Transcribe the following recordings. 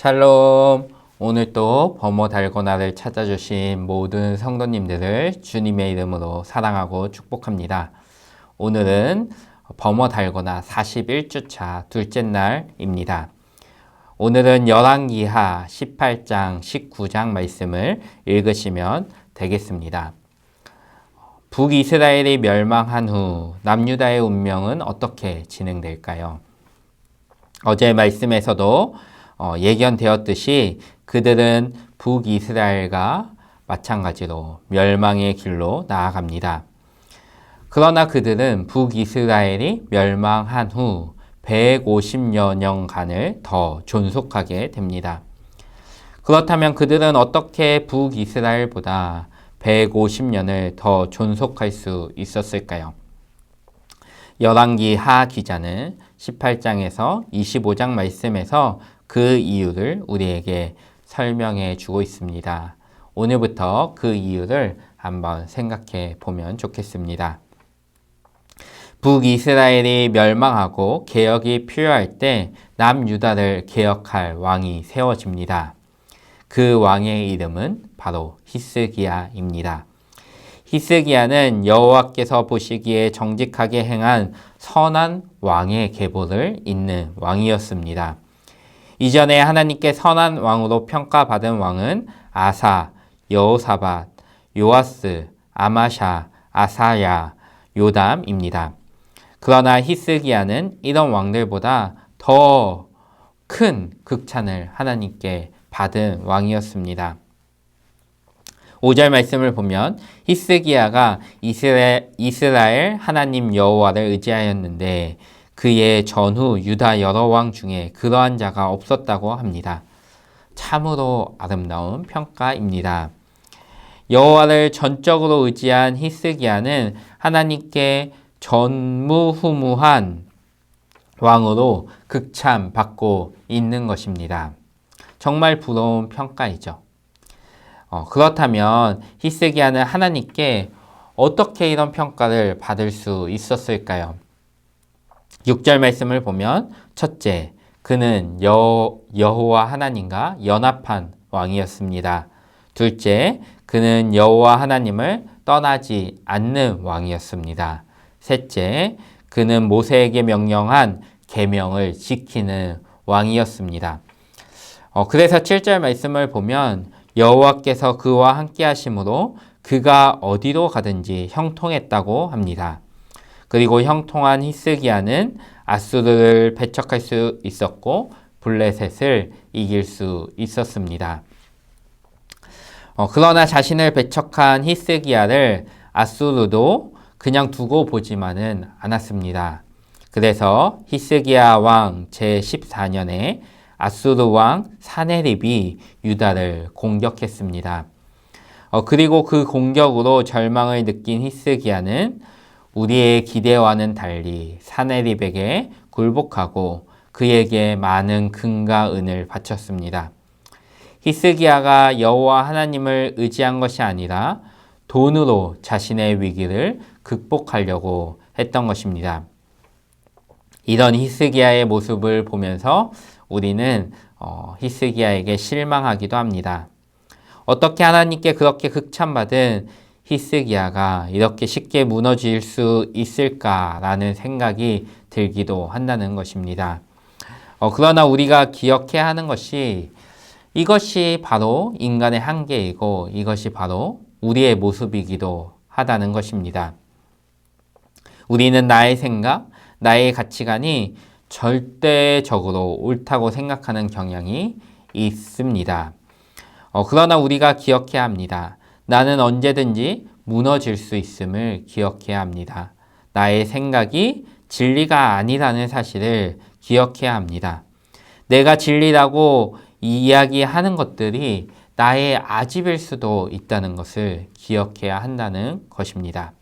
샬롬. 오늘 또 범어 달고나를 찾아주신 모든 성도님들을 주님의 이름으로 사랑하고 축복합니다. 오늘은 범어 달고나 41주차 둘째 날입니다. 오늘은 열왕기하 18장 19장 말씀을 읽으시면 되겠습니다. 북이스라엘이 멸망한 후 남유다의 운명은 어떻게 진행될까요? 어제 말씀에서도 예견되었듯이 그들은 북이스라엘과 마찬가지로 멸망의 길로 나아갑니다. 그러나 그들은 북이스라엘이 멸망한 후 150여 년간을 더 존속하게 됩니다. 그렇다면 그들은 어떻게 북이스라엘보다 150년을 더 존속할 수 있었을까요? 열왕기하 기자는 18장에서 25장 말씀에서 그 이유를 우리에게 설명해 주고 있습니다. 오늘부터 그 이유를 한번 생각해 보면 좋겠습니다. 북이스라엘이 멸망하고 개혁이 필요할 때 남유다를 개혁할 왕이 세워집니다. 그 왕의 이름은 바로 히스기야입니다. 히스기야는 여호와께서 보시기에 정직하게 행한 선한 왕의 계보를 잇는 왕이었습니다. 이전에 하나님께 선한 왕으로 평가받은 왕은 아사, 여호사밧, 요아스, 아마샤, 아사야, 요담입니다. 그러나 히스기야는 이런 왕들보다 더 큰 극찬을 하나님께 받은 왕이었습니다. 5절 말씀을 보면 히스기야가 이스라엘 하나님 여호와를 의지하였는데 그의 전후 유다 여러 왕 중에 그러한 자가 없었다고 합니다. 참으로 아름다운 평가입니다. 여호와를 전적으로 의지한 히스기야는 하나님께 전무후무한 왕으로 극찬받고 있는 것입니다. 정말 부러운 평가이죠. 그렇다면 히스기야는 하나님께 어떻게 이런 평가를 받을 수 있었을까요? 6절 말씀을 보면 첫째, 그는 여호와 하나님과 연합한 왕이었습니다. 둘째, 그는 여호와 하나님을 떠나지 않는 왕이었습니다. 셋째, 그는 모세에게 명령한 계명을 지키는 왕이었습니다. 그래서 7절 말씀을 보면 여호와께서 그와 함께 하심으로 그가 어디로 가든지 형통했다고 합니다. 그리고 형통한 히스기야는 아수르를 배척할 수 있었고 블레셋을 이길 수 있었습니다. 그러나 자신을 배척한 히스기야를 아수르도 그냥 두고 보지만은 않았습니다. 그래서 히스기야 왕 제14년에 아수르 왕 사네립이 유다를 공격했습니다. 그리고 그 공격으로 절망을 느낀 히스기야는 우리의 기대와는 달리 사네립에게 굴복하고 그에게 많은 금과 은을 바쳤습니다. 히스기야가 여호와 하나님을 의지한 것이 아니라 돈으로 자신의 위기를 극복하려고 했던 것입니다. 이런 히스기야의 모습을 보면서 우리는 히스기야에게 실망하기도 합니다. 어떻게 하나님께 그렇게 극찬받은 히스기야가 이렇게 쉽게 무너질 수 있을까라는 생각이 들기도 한다는 것입니다. 그러나 우리가 기억해야 하는 것이 이것이 바로 인간의 한계이고 이것이 바로 우리의 모습이기도 하다는 것입니다. 우리는 나의 생각, 나의 가치관이 절대적으로 옳다고 생각하는 경향이 있습니다. 그러나 우리가 기억해야 합니다. 나는 언제든지 무너질 수 있음을 기억해야 합니다. 나의 생각이 진리가 아니라는 사실을 기억해야 합니다. 내가 진리라고 이야기하는 것들이 나의 아집일 수도 있다는 것을 기억해야 한다는 것입니다.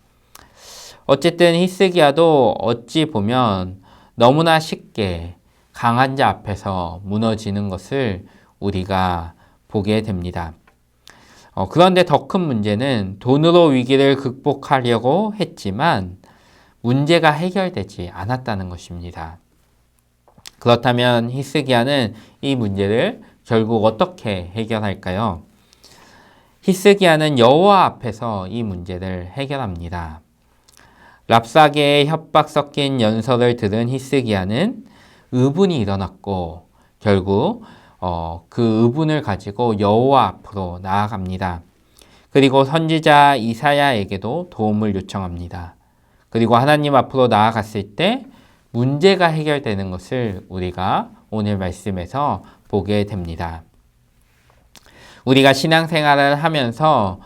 어쨌든 히스기야도 어찌 보면 너무나 쉽게 강한 자 앞에서 무너지는 것을 우리가 보게 됩니다. 그런데 더 큰 문제는 돈으로 위기를 극복하려고 했지만 문제가 해결되지 않았다는 것입니다. 그렇다면 히스기야는 이 문제를 결국 어떻게 해결할까요? 히스기야는 여호와 앞에서 이 문제를 해결합니다. 랍사게의 협박 섞인 연설을 들은 히스기야는 의분이 일어났고 결국 그 의분을 가지고 여호와 앞으로 나아갑니다. 그리고 선지자 이사야에게도 도움을 요청합니다. 그리고 하나님 앞으로 나아갔을 때 문제가 해결되는 것을 우리가 오늘 말씀에서 보게 됩니다. 우리가 신앙생활을 하면서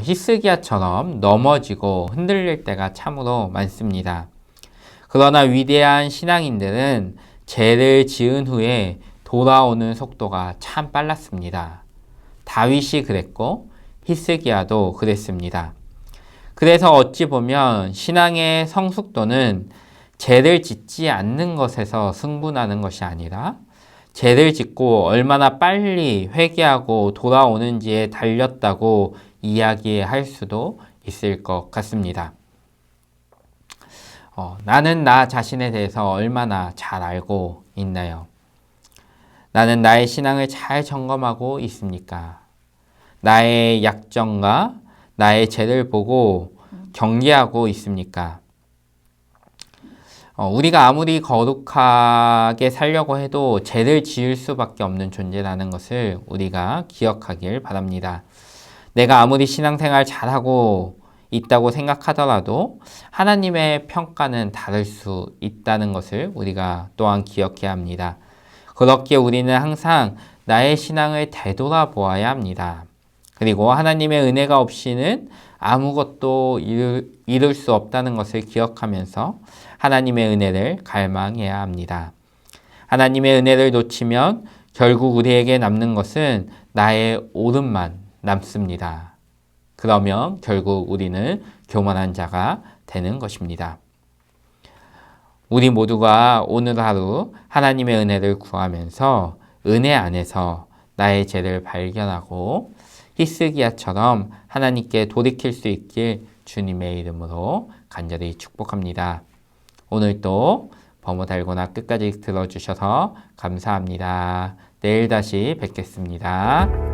히스기야처럼 넘어지고 흔들릴 때가 참으로 많습니다. 그러나 위대한 신앙인들은 죄를 지은 후에 돌아오는 속도가 참 빨랐습니다. 다윗이 그랬고 히스기야도 그랬습니다. 그래서 어찌 보면 신앙의 성숙도는 죄를 짓지 않는 것에서 승분하는 것이 아니라 죄를 짓고 얼마나 빨리 회개하고 돌아오는지에 달렸다고 이야기할 수도 있을 것 같습니다. 나는 나 자신에 대해서 얼마나 잘 알고 있나요? 나는 나의 신앙을 잘 점검하고 있습니까? 나의 약점과 나의 죄를 보고 경계하고 있습니까? 우리가 아무리 거룩하게 살려고 해도 죄를 지을 수밖에 없는 존재라는 것을 우리가 기억하길 바랍니다. 내가 아무리 신앙생활 잘하고 있다고 생각하더라도 하나님의 평가는 다를 수 있다는 것을 우리가 또한 기억해야 합니다. 그렇기에 우리는 항상 나의 신앙을 되돌아보아야 합니다. 그리고 하나님의 은혜가 없이는 아무것도 이룰 수 없다는 것을 기억하면서 하나님의 은혜를 갈망해야 합니다. 하나님의 은혜를 놓치면 결국 우리에게 남는 것은 나의 오름만 남습니다. 그러면 결국 우리는 교만한 자가 되는 것입니다. 우리 모두가 오늘 하루 하나님의 은혜를 구하면서 은혜 안에서 나의 죄를 발견하고 히스기야처럼 하나님께 돌이킬 수 있길 주님의 이름으로 간절히 축복합니다. 오늘도 범어 달고나 끝까지 들어주셔서 감사합니다. 내일 다시 뵙겠습니다.